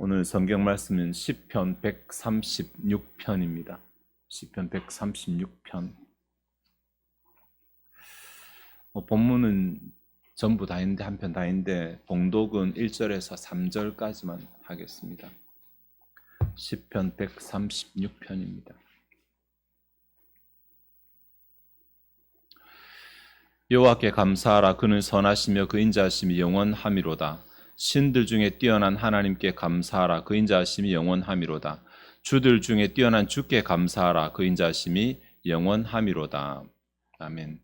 오늘 성경 말씀은 시편 136편입니다. 시편 136편. 본문은 전부 다인데 한 편 다인데 봉독은 1절에서 3절까지만 하겠습니다. 시편 136편입니다. 여호와께 감사하라. 그는 선하시며 그 인자하심이 영원하미로다. 신들 중에 뛰어난 하나님께 감사하라. 그 인자하심이 영원하미로다. 주들 중에 뛰어난 주께 감사하라. 그 인자하심이 영원하미로다. 아멘.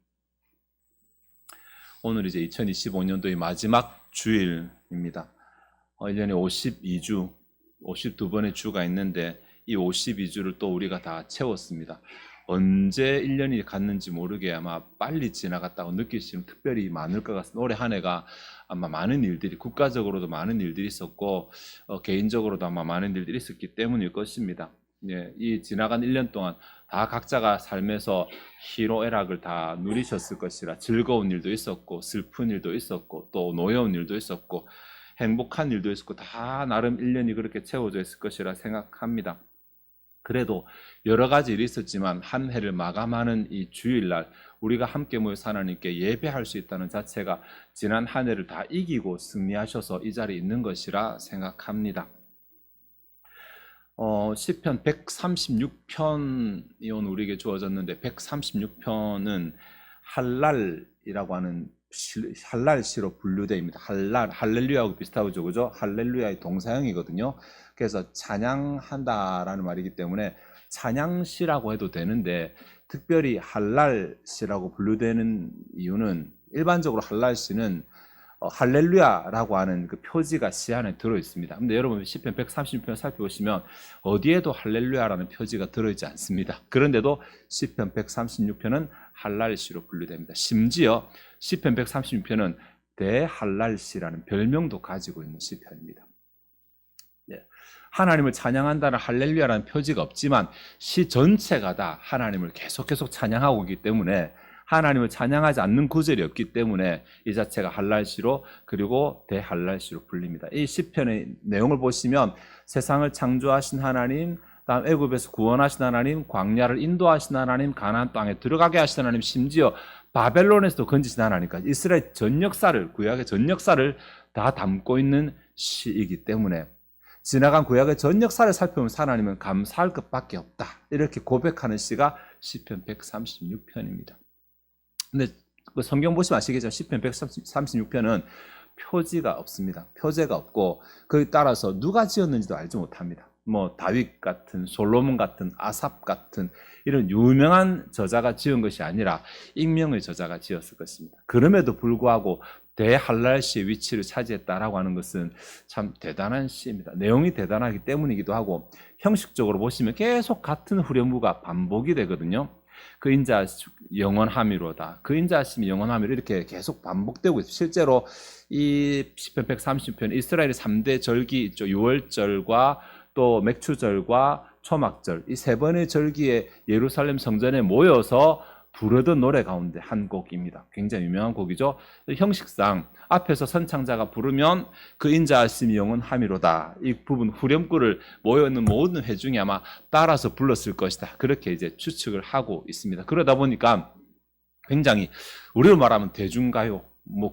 오늘 이제 2025년도의 마지막 주일입니다. 1년에 52주, 52번의 주가 있는데 이 52주를 또 우리가 다 채웠습니다. 언제 1년이 갔는지 모르게 아마 빨리 지나갔다고 느끼시면 특별히 많을 것 같습니다. 올해 한 해가 아마 많은 일들이, 국가적으로도 많은 일들이 있었고 개인적으로도 아마 많은 일들이 있었기 때문일 것입니다. 이 지나간 1년 동안 다 각자가 삶에서 희로애락을 다 누리셨을 것이라 즐거운 일도 있었고 슬픈 일도 있었고 또 노여운 일도 있었고 행복한 일도 있었고 다 나름 1년이 그렇게 채워져 있을 것이라 생각합니다. 그래도 여러 가지 일이 있었지만 한 해를 마감하는 이 주일날 우리가 함께 모여서 하나님께 예배할 수 있다는 자체가 지난 한 해를 다 이기고 승리하셔서 이 자리에 있는 것이라 생각합니다. 시편 136편이 오늘 우리에게 주어졌는데 136편은 할랄이라고 하는 할랄시로 분류되어 있습니다. 할렐루야하고 비슷하죠, 그죠? 할렐루야의 동사형이거든요. 그래서 찬양한다라는 말이기 때문에 찬양시라고 해도 되는데 특별히 할랄시라고 분류되는 이유는 일반적으로 할랄시는 할렐루야라고 하는 그 표지가 시 안에 들어 있습니다. 근데 여러분 시편 136편 살펴보시면 어디에도 할렐루야라는 표지가 들어있지 않습니다. 그런데도 시편 136편은 할랄시로 분류됩니다. 심지어 시편 136편은 대할랄시라는 별명도 가지고 있는 시편입니다. 하나님을 찬양한다는 할렐루야라는 표지가 없지만 시 전체가 다 하나님을 계속 찬양하고 있기 때문에 하나님을 찬양하지 않는 구절이 없기 때문에 이 자체가 할랄시로 그리고 대할랄시로 불립니다. 이 시편의 내용을 보시면 세상을 창조하신 하나님, 다음 애굽에서 구원하신 하나님, 광야를 인도하신 하나님, 가나안 땅에 들어가게 하신 하나님, 심지어 바벨론에서도 건지신 하나님까지 이스라엘 전 역사를, 구약의 전 역사를 다 담고 있는 시이기 때문에 지나간 구약의 전 역사를 살펴보면서 하나님은 감사할 것밖에 없다. 이렇게 고백하는 시가 시편 136편입니다. 근데 성경 보시면 아시겠지만 시편 136편은 표지가 없습니다. 표제가 없고 그에 따라서 누가 지었는지도 알지 못합니다. 다윗 같은, 솔로몬 같은, 아삽 같은 이런 유명한 저자가 지은 것이 아니라 익명의 저자가 지었을 것입니다. 그럼에도 불구하고 대할랄시의 위치를 차지했다라고 하는 것은 참 대단한 시입니다. 내용이 대단하기 때문이기도 하고 형식적으로 보시면 계속 같은 후렴구가 반복이 되거든요. 그 인자 영원함이로다. 그 인자하심이 영원함이로 이렇게 계속 반복되고 있습니다. 실제로 이 시편 130편 이스라엘의 3대 절기 있죠. 유월절과 또 맥추절과 초막절 이 세 번의 절기에 예루살렘 성전에 모여서 부르던 노래 가운데 한 곡입니다. 굉장히 유명한 곡이죠. 형식상 앞에서 선창자가 부르면 그 인자하심이 영원함이로다. 이 부분 후렴구를 모여있는 모든 회중이 아마 따라서 불렀을 것이다. 그렇게 이제 추측을 하고 있습니다. 그러다 보니까 굉장히 우리로 말하면 대중가요,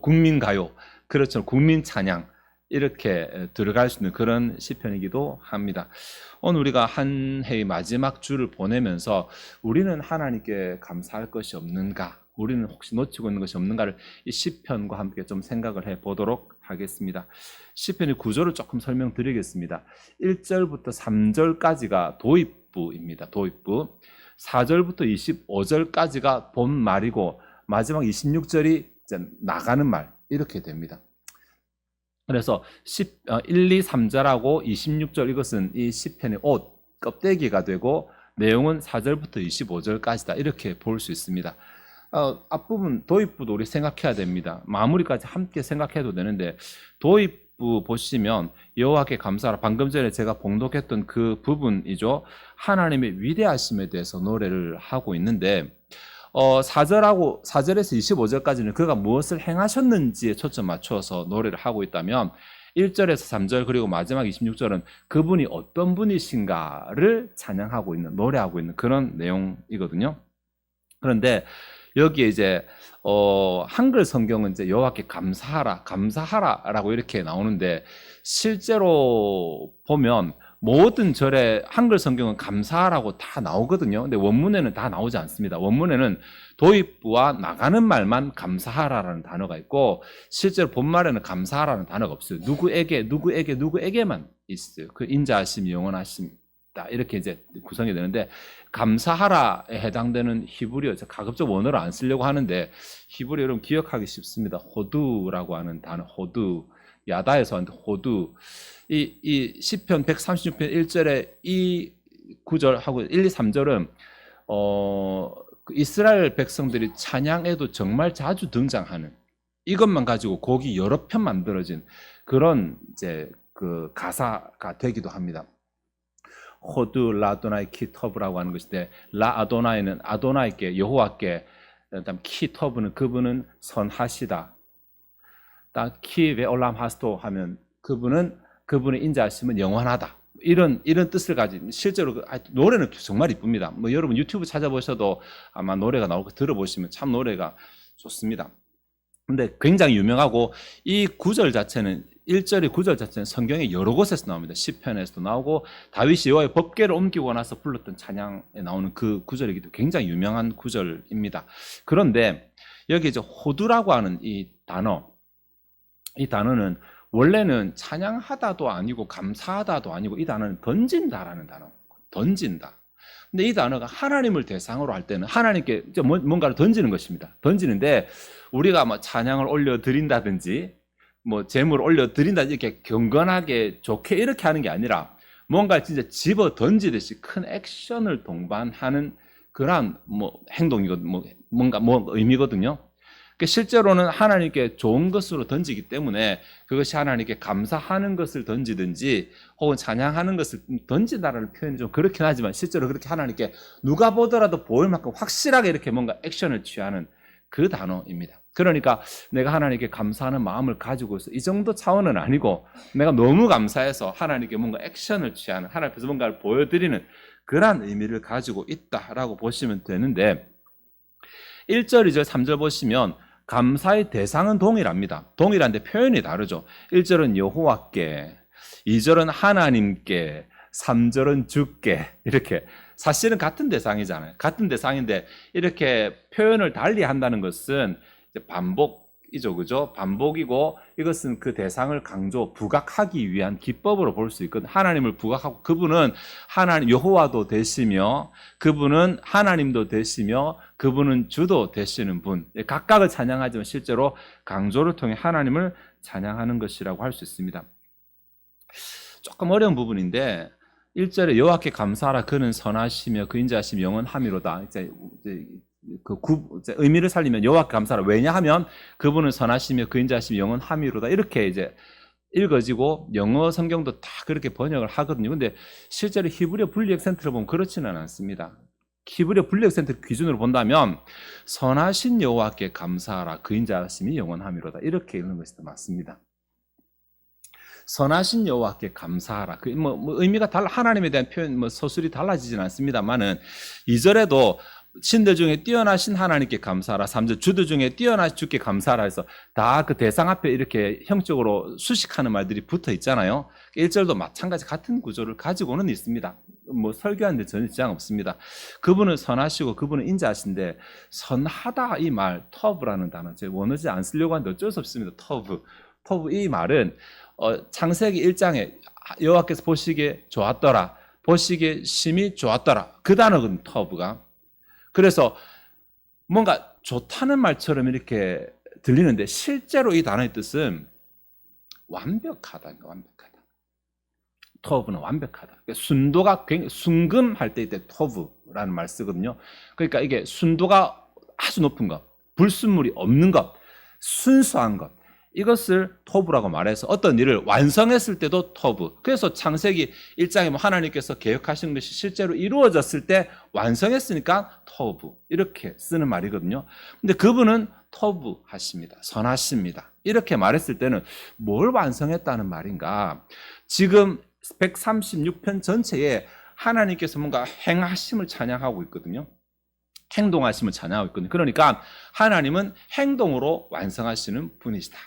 국민가요, 그렇죠. 국민찬양 이렇게 들어갈 수 있는 그런 시편이기도 합니다. 오늘 우리가 한 해의 마지막 주를 보내면서 우리는 하나님께 감사할 것이 없는가, 우리는 혹시 놓치고 있는 것이 없는가를 이 시편과 함께 좀 생각을 해보도록 하겠습니다. 시편의 구조를 조금 설명드리겠습니다. 1절부터 3절까지가 도입부입니다. 도입부. 4절부터 25절까지가 본말이고 마지막 26절이 나가는 말 이렇게 됩니다. 그래서 1, 2, 3절하고 26절 이것은 이 시편의 옷, 껍데기가 되고 내용은 4절부터 25절까지다 이렇게 볼 수 있습니다. 앞부분 도입부도 우리 생각해야 됩니다. 마무리까지 함께 생각해도 되는데 도입부 보시면 여호와께 감사하라. 방금 전에 제가 봉독했던 그 부분이죠. 하나님의 위대하심에 대해서 노래를 하고 있는데 4절에서 25절까지는 그가 무엇을 행하셨는지에 초점 맞춰서 노래를 하고 있다면 1절에서 3절 그리고 마지막 26절은 그분이 어떤 분이신가를 찬양하고 있는, 노래하고 있는 그런 내용이거든요. 그런데 여기에 이제 한글 성경은 이제 여호와께 감사하라라고 이렇게 나오는데, 실제로 보면 모든 절에 한글 성경은 감사하라고 다 나오거든요. 근데 원문에는 다 나오지 않습니다. 원문에는 도입부와 나가는 말만 감사하라라는 단어가 있고, 실제로 본말에는 감사하라는 단어가 없어요. 누구에게만 있어요. 그 인자하심이 영원하십니다. 이렇게 이제 구성이 되는데, 감사하라에 해당되는 히브리어, 가급적 원어를 안 쓰려고 하는데 히브리어 여러분 기억하기 쉽습니다. 호두라고 하는 단어, 호두, 야다에서 한 호두. 이 시편 136편 1절에 이 구절하고 1, 2, 3절은 이스라엘 백성들이 찬양에도 정말 자주 등장하는, 이것만 가지고 곡이 여러 편 만들어진 그런 이제 그 가사가 되기도 합니다. 호두 라아도나이 키터브라고 하는 것인데, 라아도나이는 아도나이께, 여호와께, 그다음 키터브는 그분은 선하시다. 키베올람 하스토 하면 그분의 인자하심은 영원하다. 이런 뜻을 가진, 실제로 노래는 정말 이쁩니다. 뭐 여러분 유튜브 찾아보셔도 아마 노래가 나올 거 들어보시면 참 노래가 좋습니다. 근데 굉장히 유명하고, 이 구절 자체는 1절의 구절 자체는 성경에 여러 곳에서 나옵니다. 시편에서도 나오고, 다윗이 여호와의 법궤를 옮기고 나서 불렀던 찬양에 나오는 그 구절이기도 굉장히 유명한 구절입니다. 그런데 여기 이제 호두라고 하는 이 단어는 원래는 찬양하다도 아니고 감사하다도 아니고, 이 단어는 던진다라는 단어, 던진다. 근데 이 단어가 하나님을 대상으로 할 때는 하나님께 뭔가를 던지는 것입니다. 던지는데, 우리가 뭐 찬양을 올려드린다든지 뭐 재물을 올려드린다 이렇게 경건하게 좋게 이렇게 하는 게 아니라, 뭔가 진짜 집어 던지듯이 큰 액션을 동반하는 그러한 뭐 행동이거든요. 뭔가 의미거든요. 그러니까 실제로는 하나님께 좋은 것으로 던지기 때문에, 그것이 하나님께 감사하는 것을 던지든지 혹은 찬양하는 것을 던진다라는 표현이 좀 그렇긴 하지만, 실제로 그렇게 하나님께 누가 보더라도 보일 만큼 확실하게 이렇게 뭔가 액션을 취하는 그 단어입니다. 그러니까 내가 하나님께 감사하는 마음을 가지고 있어, 이 정도 차원은 아니고, 내가 너무 감사해서 하나님께 뭔가 액션을 취하는, 하나님 앞에서 뭔가를 보여드리는 그러한 의미를 가지고 있다라고 보시면 되는데, 1절, 2절, 3절 보시면 감사의 대상은 동일합니다. 동일한데 표현이 다르죠. 1절은 여호와께, 2절은 하나님께, 3절은 주께. 이렇게 사실은 같은 대상이잖아요. 같은 대상인데 이렇게 표현을 달리 한다는 것은 이제 반복이죠, 그죠? 반복이고, 이것은 그 대상을 부각하기 위한 기법으로 볼 수 있거든요. 하나님을 부각하고, 그분은 하나님 여호와도 되시며, 그분은 하나님도 되시며, 그분은 주도 되시는 분. 각각을 찬양하지만 실제로 강조를 통해 하나님을 찬양하는 것이라고 할 수 있습니다. 조금 어려운 부분인데, 1절에 여호와께 감사하라, 그는 선하시며 그 인자하심이 영원하미로다. 이제 의미를 살리면 여호와께 감사하라. 왜냐하면 그분은 선하시며 그 인자하심이 영원하미로다. 이렇게 이제 읽어지고, 영어 성경도 다 그렇게 번역을 하거든요. 근데 실제로 히브리어 분리역 센터를 보면 그렇지는 않습니다. 히브리어 분리역 센터 기준으로 본다면 선하신 여호와께 감사하라, 그 인자하심이 영원하미로다. 이렇게 읽는 것이 더 맞습니다. 선하신 여호와께 감사하라. 그 의미가 하나님에 대한 표현 서술이 달라지진 않습니다만은, 2절에도 신들 중에 뛰어나신 하나님께 감사하라, 3절 주들 중에 뛰어나신 주께 감사하라 해서 다 그 대상 앞에 이렇게 형적으로 수식하는 말들이 붙어 있잖아요. 1절도 마찬가지 같은 구조를 가지고는 있습니다. 설교하는데 전혀 지장 없습니다. 그분은 선하시고 그분은 인자하신데, 선하다 이 말, 터브라는 단어, 제가 원어지 안 쓰려고 하는데 어쩔 수 없습니다. 터브 이 말은 창세기 1장에 여호와께서 보시기에 좋았더라, 보시기에 심히 좋았더라, 그 단어거든요, 터브가. 그래서 뭔가 좋다는 말처럼 이렇게 들리는데, 실제로 이 단어의 뜻은 완벽하다. 터브는 완벽하다. 순도가 굉장히, 순금할 때 이때 터브라는 말 쓰거든요. 그러니까 이게 순도가 아주 높은 것, 불순물이 없는 것, 순수한 것, 이것을 토부라고 말해서 어떤 일을 완성했을 때도 토부. 그래서 창세기 1장에 뭐 하나님께서 계획하신 것이 실제로 이루어졌을 때 완성했으니까 토부. 이렇게 쓰는 말이거든요. 근데 그분은 토부하십니다. 선하십니다. 이렇게 말했을 때는 뭘 완성했다는 말인가? 지금 136편 전체에 하나님께서 뭔가 행하심을 찬양하고 있거든요. 행동하심을 찬양하고 있거든요. 그러니까 하나님은 행동으로 완성하시는 분이시다.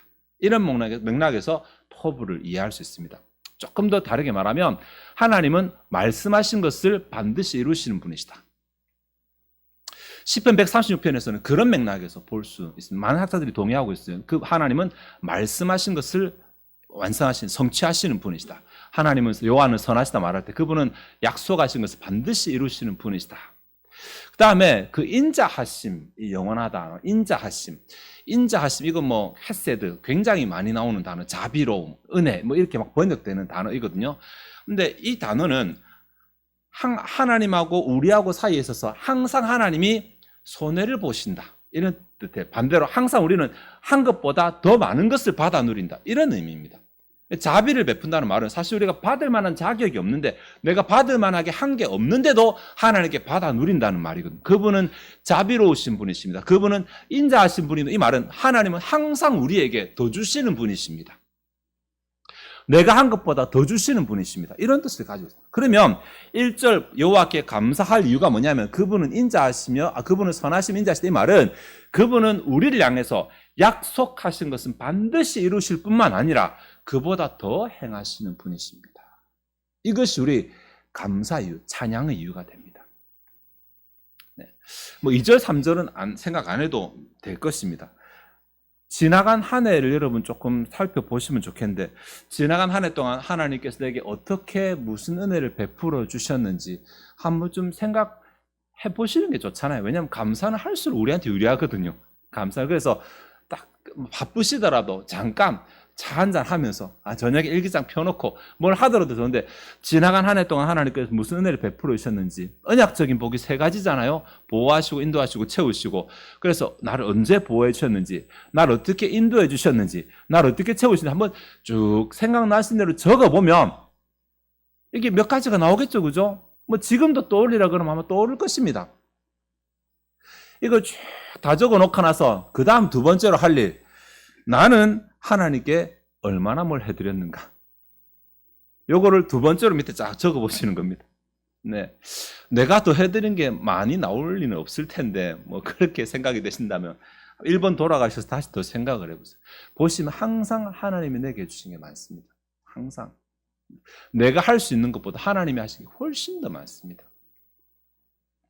이런 맥락에서 토부를 이해할 수 있습니다. 조금 더 다르게 말하면 하나님은 말씀하신 것을 반드시 이루시는 분이시다. 시편 136편에서는 그런 맥락에서 볼 수 있습니다. 많은 학자들이 동의하고 있어요. 그 하나님은 말씀하신 것을 완성하신, 성취하시는 분이시다. 하나님은 여호와는 선하시다 말할 때 그분은 약속하신 것을 반드시 이루시는 분이시다. 그 다음에 그 인자하심, 영원하다. 인자하심, 이건 뭐 헤세드, 굉장히 많이 나오는 단어, 자비로움, 은혜, 뭐 이렇게 막 번역되는 단어이거든요. 근데 이 단어는 하나님하고 우리하고 사이에 있어서 항상 하나님이 손해를 보신다. 이런 뜻에 반대로 항상 우리는 한 것보다 더 많은 것을 받아 누린다. 이런 의미입니다. 자비를 베푼다는 말은 사실 우리가 받을 만한 자격이 없는데 내가 받을 만하게 한 게 없는데도 하나님께 받아 누린다는 말이거든요. 그분은 자비로우신 분이십니다. 그분은 인자하신 분이다. 이 말은 하나님은 항상 우리에게 더 주시는 분이십니다. 내가 한 것보다 더 주시는 분이십니다. 이런 뜻을 가지고 있습니다. 그러면 1절 여호와께 감사할 이유가 뭐냐면 그분은 인자하시며 그분은 선하시며 인자하시다. 이 말은 그분은 우리를 향해서 약속하신 것은 반드시 이루실 뿐만 아니라 그보다 더 행하시는 분이십니다. 이것이 우리 감사 이유, 찬양의 이유가 됩니다. 네. 뭐 2절, 3절은 생각 안 해도 될 것입니다. 지나간 한 해를 여러분 조금 살펴보시면 좋겠는데 지나간 한 해 동안 하나님께서 내게 어떻게 무슨 은혜를 베풀어 주셨는지 한번 좀 생각해 보시는 게 좋잖아요. 왜냐하면 감사는 할수록 우리한테 유리하거든요. 감사를 그래서 딱 바쁘시더라도 잠깐 차 한잔 하면서 저녁에 일기장 펴놓고 뭘 하더라도 좋은데 지나간 한 해 동안 하나님께서 무슨 은혜를 베풀어 주셨는지 언약적인 복이 3가지잖아요. 보호하시고 인도하시고 채우시고 그래서 나를 언제 보호해 주셨는지 나를 어떻게 인도해 주셨는지 나를 어떻게 채우시는지 한번 쭉 생각나신 대로 적어보면 이게 몇 가지가 나오겠죠. 그죠? 뭐 지금도 떠올리라 그러면 아마 떠오를 것입니다. 이걸 쭉 다 적어놓고 나서 그 다음 2번째로 할 일 나는 하나님께 얼마나 뭘 해드렸는가. 요거를 2번째로 밑에 쫙 적어보시는 겁니다. 네. 내가 더 해드린 게 많이 나올 리는 없을 텐데, 뭐, 그렇게 생각이 되신다면, 1번 돌아가셔서 다시 더 생각을 해보세요. 보시면 항상 하나님이 내게 해주신 게 많습니다. 항상. 내가 할 수 있는 것보다 하나님이 하신 게 훨씬 더 많습니다.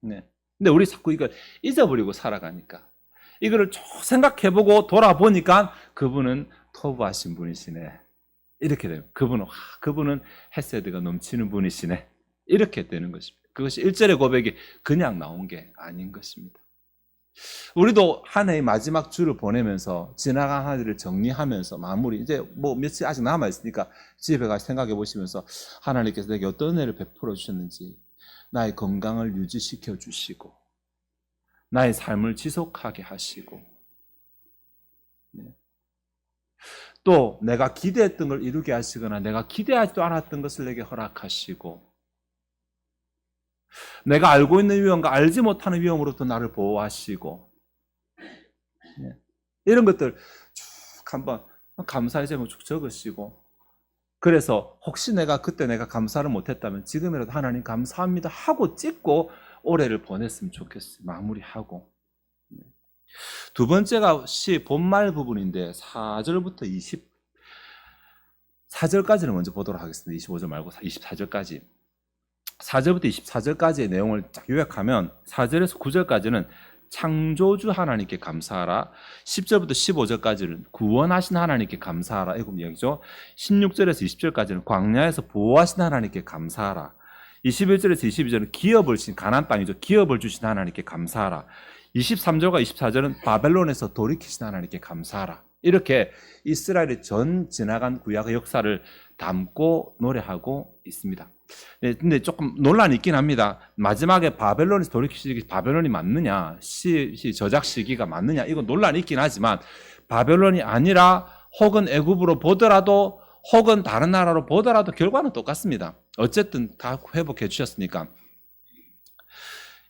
네. 근데 우리 자꾸 이걸 잊어버리고 살아가니까. 이거를 쭉 생각해보고 돌아보니까 그분은 토부하신 분이시네. 이렇게 돼요. 그분은 헤세드가 넘치는 분이시네. 이렇게 되는 것입니다. 그것이 1절의 고백이 그냥 나온 게 아닌 것입니다. 우리도 한 해의 마지막 주를 보내면서 지나간 한 해를 정리하면서 마무리 이제 뭐 며칠 아직 남아있으니까 집에 가서 생각해 보시면서 하나님께서 내게 어떤 은혜를 베풀어 주셨는지 나의 건강을 유지시켜 주시고 나의 삶을 지속하게 하시고 네. 또 내가 기대했던 걸 이루게 하시거나 내가 기대하지도 않았던 것을 내게 허락하시고 내가 알고 있는 위험과 알지 못하는 위험으로부터 나를 보호하시고 네. 이런 것들 쭉 한번 감사의 제목 쭉 적으시고 그래서 혹시 그때 내가 감사를 못했다면 지금이라도 하나님 감사합니다 하고 찍고 올해를 보냈으면 좋겠어요. 마무리하고. 2번째가 시 본말 부분인데 4절부터 24절까지를 먼저 보도록 하겠습니다. 25절 말고 24절까지. 4절부터 24절까지의 내용을 쫙 요약하면 4절에서 9절까지는 창조주 하나님께 감사하라. 10절부터 15절까지는 구원하신 하나님께 감사하라. 이거 이야기죠. 16절에서 20절까지는 광야에서 보호하신 하나님께 감사하라. 21절에서 22절은 기업을 주신 가나안 땅이죠. 기업을 주신 하나님께 감사하라. 23절과 24절은 바벨론에서 돌이키신 하나님께 감사하라. 이렇게 이스라엘의 전 지나간 구약의 역사를 담고 노래하고 있습니다. 네, 근데 조금 논란이 있긴 합니다. 마지막에 바벨론에서 돌이키시기 바벨론이 맞느냐, 시 저작 시기가 맞느냐, 이건 논란이 있긴 하지만 바벨론이 아니라 혹은 애굽으로 보더라도 혹은 다른 나라로 보더라도 결과는 똑같습니다. 어쨌든 다 회복해 주셨으니까.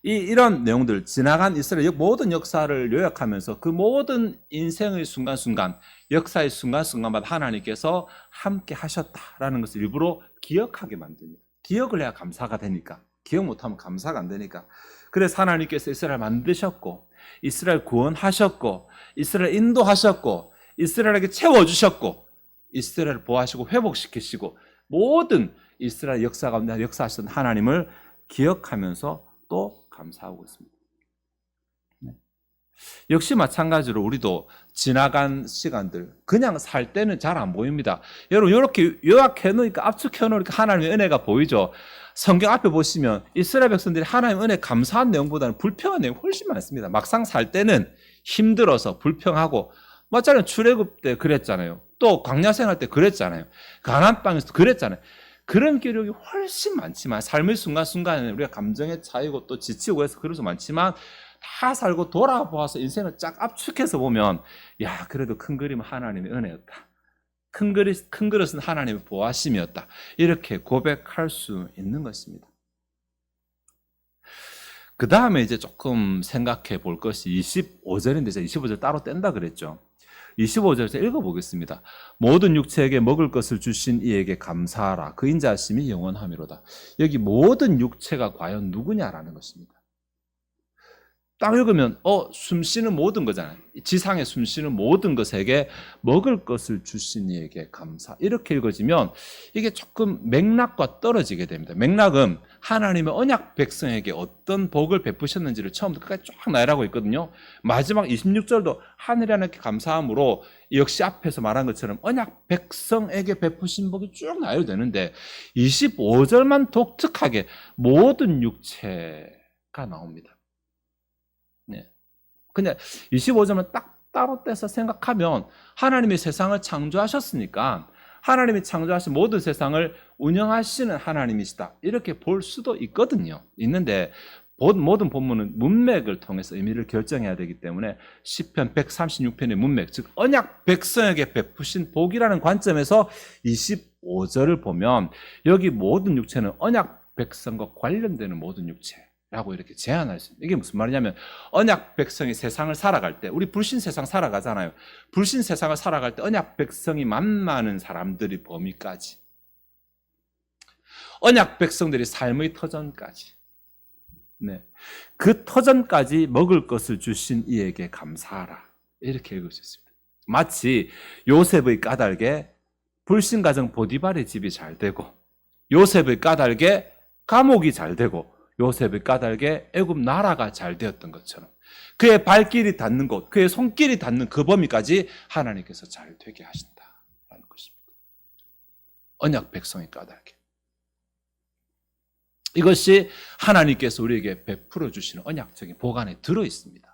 이런 내용들, 지나간 이스라엘 모든 역사를 요약하면서 그 모든 인생의 순간순간, 역사의 순간순간마다 하나님께서 함께 하셨다라는 것을 일부러 기억하게 만듭니다. 기억을 해야 감사가 되니까. 기억 못하면 감사가 안 되니까. 그래서 하나님께서 이스라엘 만드셨고, 이스라엘 구원하셨고, 이스라엘 인도하셨고, 이스라엘에게 채워주셨고, 이스라엘을 보호하시고 회복시키시고, 모든 이스라엘 역사 가운데 역사하셨던 하나님을 기억하면서 또 감사하고 있습니다. 역시 마찬가지로 우리도 지나간 시간들 그냥 살 때는 잘 안 보입니다. 여러분 이렇게 요약해 놓으니까 압축해 놓으니까 하나님의 은혜가 보이죠. 성경 앞에 보시면 이스라엘 백성들이 하나님의 은혜 감사한 내용보다는 불평한 내용이 훨씬 많습니다. 막상 살 때는 힘들어서 불평하고, 맞잖아요. 출애굽 때 그랬잖아요. 또 광야 생활 때 그랬잖아요. 가나안 땅에서도 그랬잖아요. 그런 기록이 훨씬 많지만, 삶의 순간순간에는 우리가 감정에 차이고 또 지치고 해서 그래서 많지만, 다 살고 돌아보아서 인생을 쫙 압축해서 보면, 야, 그래도 큰 그림은 하나님의 은혜였다. 큰 그릇은 하나님의 보호하심이었다. 이렇게 고백할 수 있는 것입니다. 그 다음에 이제 조금 생각해 볼 것이 25절인데, 제가 25절 따로 뗀다 그랬죠. 25절에서 읽어보겠습니다. 모든 육체에게 먹을 것을 주신 이에게 감사하라. 그 인자하심이 영원하미로다. 여기 모든 육체가 과연 누구냐라는 것입니다. 딱 읽으면 숨쉬는 모든 거잖아요. 지상에 숨쉬는 모든 것에게 먹을 것을 주신 이에게 감사. 이렇게 읽어지면 이게 조금 맥락과 떨어지게 됩니다. 맥락은 하나님의 언약 백성에게 어떤 복을 베푸셨는지를 처음부터 끝까지 쫙 나열하고 있거든요. 마지막 26절도 하늘에 하나님께 감사함으로 역시 앞에서 말한 것처럼 언약 백성에게 베푸신 복이 쭉 나열되는데 25절만 독특하게 모든 육체가 나옵니다. 근데 25절은 딱 따로 떼서 생각하면 하나님이 세상을 창조하셨으니까 하나님이 창조하신 모든 세상을 운영하시는 하나님이시다. 이렇게 볼 수도 있거든요. 있는데 모든 본문은 문맥을 통해서 의미를 결정해야 되기 때문에 시편 136편의 문맥, 즉 언약 백성에게 베푸신 복이라는 관점에서 25절을 보면 여기 모든 육체는 언약 백성과 관련되는 모든 육체 라고 이렇게 제안할 수 있습니다. 이게 무슨 말이냐면 언약 백성이 세상을 살아갈 때, 우리 불신 세상 살아가잖아요. 불신 세상을 살아갈 때 언약 백성이 만나는 사람들이 범위까지, 언약 백성들이 삶의 터전까지, 그 터전까지 먹을 것을 주신 이에게 감사하라. 이렇게 읽을 수 있습니다. 마치 요셉의 까닭에 불신 가정 보디발의 집이 잘 되고, 요셉의 까닭에 감옥이 잘 되고, 요셉의 까닭에 애굽 나라가 잘 되었던 것처럼 그의 발길이 닿는 곳, 그의 손길이 닿는 그 범위까지 하나님께서 잘 되게 하신다라는 것입니다. 언약 백성의 까닭에. 이것이 하나님께서 우리에게 베풀어 주시는 언약적인 복 안에 들어 있습니다.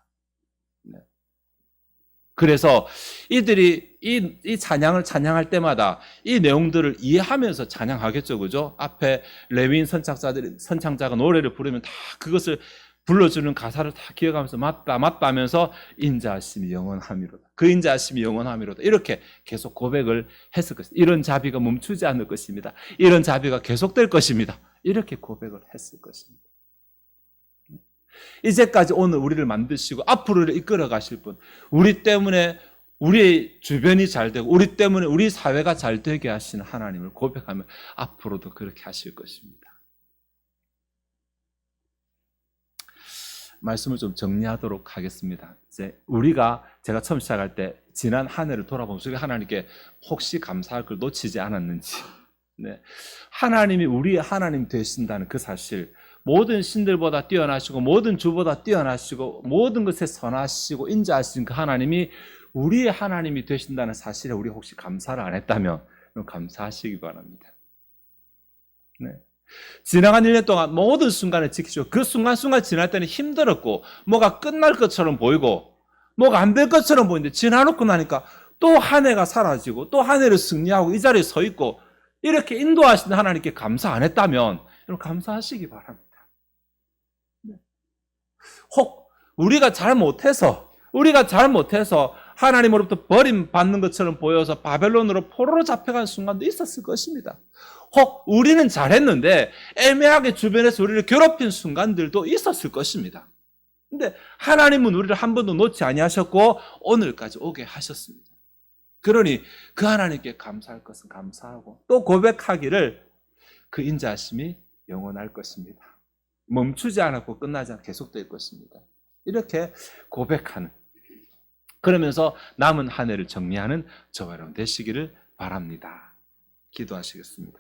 그래서 이들이 이 찬양을 찬양할 때마다 이 내용들을 이해하면서 찬양하겠죠, 그죠? 앞에 레위인 선창자가 노래를 부르면 다 그것을 불러주는 가사를 다 기억하면서 맞다 하면서 인자하심이 영원하미로다. 그 인자하심이 영원하미로다. 이렇게 계속 고백을 했을 것입니다. 이런 자비가 멈추지 않을 것입니다. 이런 자비가 계속될 것입니다. 이렇게 고백을 했을 것입니다. 이제까지 오늘 우리를 만드시고 앞으로를 이끌어 가실 분, 우리 때문에 우리 주변이 잘 되고 우리 때문에 우리 사회가 잘 되게 하시는 하나님을 고백하면 앞으로도 그렇게 하실 것입니다. 말씀을 좀 정리하도록 하겠습니다. 이제 제가 처음 시작할 때 지난 한 해를 돌아보면서 하나님께 혹시 감사할 걸 놓치지 않았는지, 하나님이 우리의 하나님 되신다는 그 사실, 모든 신들보다 뛰어나시고 모든 주보다 뛰어나시고 모든 것에 선하시고 인자하신 그 하나님이 우리의 하나님이 되신다는 사실에 우리 혹시 감사를 안 했다면 감사하시기 바랍니다. 지나간 1년 동안 모든 순간을 지키시고 그 순간순간 지날 때는 힘들었고 뭐가 끝날 것처럼 보이고 뭐가 안 될 것처럼 보이는데 지나놓고 나니까 또 한 해가 사라지고 또 한 해를 승리하고 이 자리에 서 있고 이렇게 인도하시는 하나님께 감사 안 했다면 여러분 감사하시기 바랍니다. 혹 우리가 잘못해서 하나님으로부터 버림받는 것처럼 보여서 바벨론으로 포로로 잡혀간 순간도 있었을 것입니다. 혹 우리는 잘했는데 애매하게 주변에서 우리를 괴롭힌 순간들도 있었을 것입니다. 근데 하나님은 우리를 한 번도 놓지 아니하셨고 오늘까지 오게 하셨습니다. 그러니 그 하나님께 감사할 것은 감사하고 또 고백하기를 그 인자하심이 영원할 것입니다. 멈추지 않았고 끝나지 않고 계속될 것입니다. 이렇게 고백하는, 그러면서 남은 한 해를 정리하는 저와 여러분 되시기를 바랍니다. 기도하시겠습니다.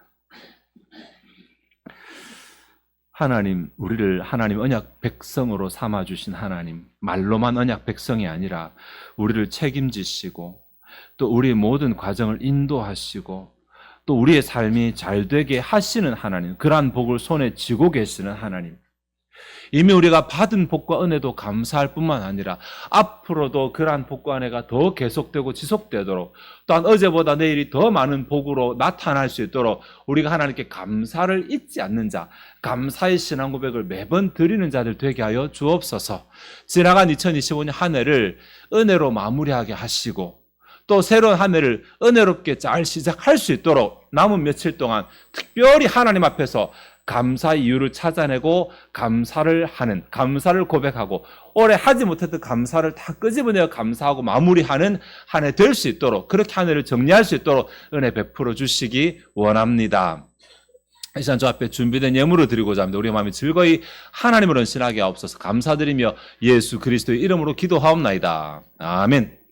하나님, 우리를 하나님 언약 백성으로 삼아주신 하나님, 말로만 언약 백성이 아니라 우리를 책임지시고 또 우리의 모든 과정을 인도하시고 또 우리의 삶이 잘되게 하시는 하나님, 그러한 복을 손에 쥐고 계시는 하나님, 이미 우리가 받은 복과 은혜도 감사할 뿐만 아니라 앞으로도 그러한 복과 은혜가 더 계속되고 지속되도록, 또한 어제보다 내일이 더 많은 복으로 나타날 수 있도록 우리가 하나님께 감사를 잊지 않는 자, 감사의 신앙 고백을 매번 드리는 자들 되게 하여 주옵소서. 지나간 2025년 한 해를 은혜로 마무리하게 하시고 또 새로운 한 해를 은혜롭게 잘 시작할 수 있도록 남은 며칠 동안 특별히 하나님 앞에서 감사의 이유를 찾아내고 감사를 하는, 감사를 고백하고 올해 하지 못했던 감사를 다 끄집어내어 감사하고 마무리하는 한 해 될 수 있도록, 그렇게 한 해를 정리할 수 있도록 은혜 베풀어 주시기 원합니다. 이 시간 저 앞에 준비된 예물을 드리고자 합니다. 우리 마음이 즐거이 하나님을 헌신하게 하옵소서. 감사드리며 예수 그리스도의 이름으로 기도하옵나이다. 아멘.